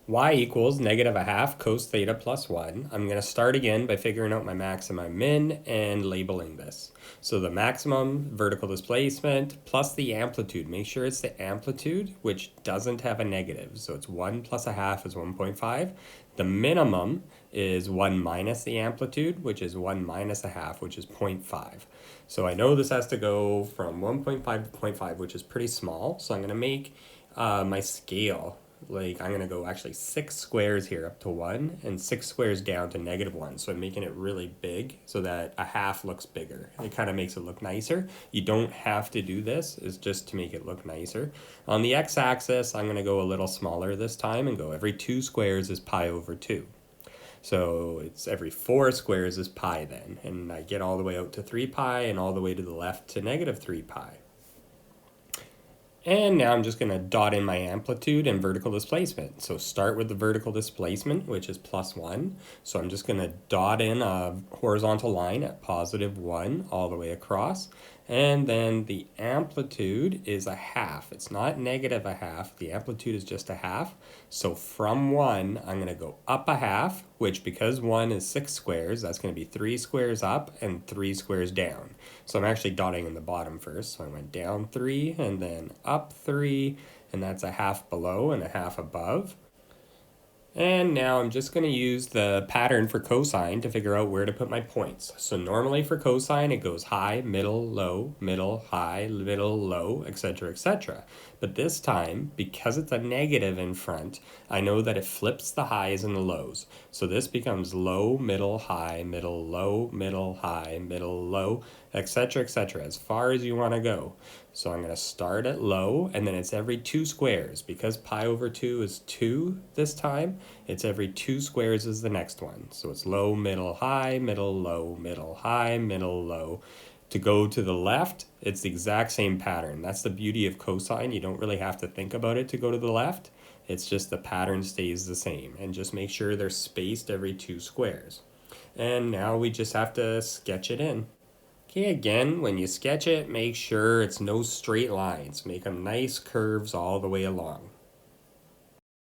Y equals -1/2 cos theta plus 1. I'm going to start again by figuring out my maximum min and labeling this. So the maximum vertical displacement plus the amplitude. Make sure it's the amplitude, which doesn't have a negative. So it's 1 plus 1/2 is 1.5. The minimum is 1 minus the amplitude, which is 1 minus 1/2, which is 0.5. So I know this has to go from 1.5 to 0.5, which is pretty small. So I'm going to make my scale, like I'm gonna go actually 6 squares here up to 1 and 6 squares down to -1. So I'm making it really big so that a half looks bigger. It kind of makes it look nicer. You don't have to do this, it's just to make it look nicer. On the x-axis, I'm gonna go a little smaller this time and go every 2 squares is pi over 2. So it's every 4 squares is pi then. And I get all the way out to 3 pi and all the way to the left to -3 pi. And now I'm just going to dot in my amplitude and vertical displacement. So start with the vertical displacement, which is +1. So I'm just going to dot in a horizontal line at +1 all the way across. And then the amplitude is 1/2. It's not -1/2. The amplitude is just 1/2. So from 1, I'm going to go up 1/2, which because 1 is 6 squares, that's going to be 3 squares up and 3 squares down. So I'm actually dotting in the bottom first. So I went down 3 and then up 3, and that's 1/2 below and 1/2 above. And now I'm just going to use the pattern for cosine to figure out where to put my points. So normally for cosine, it goes high, middle, high, middle, low, etc., etc. But this time, because it's a negative in front, I know that it flips the highs and the lows. So this becomes low, middle, low, middle, high, middle, low, etc., etc., as far as you want to go. So I'm going to start at low, and then it's every 2 squares. Because pi over 2 is 2 this time, it's every 2 squares is the next one. So it's low, middle, low, middle, high, middle, low. To go to the left, it's the exact same pattern. That's the beauty of cosine. You don't really have to think about it to go to the left. It's just the pattern stays the same. And just make sure they're spaced every 2 squares. And now we just have to sketch it in. Okay, again, when you sketch it, make sure it's no straight lines. Make them nice curves all the way along.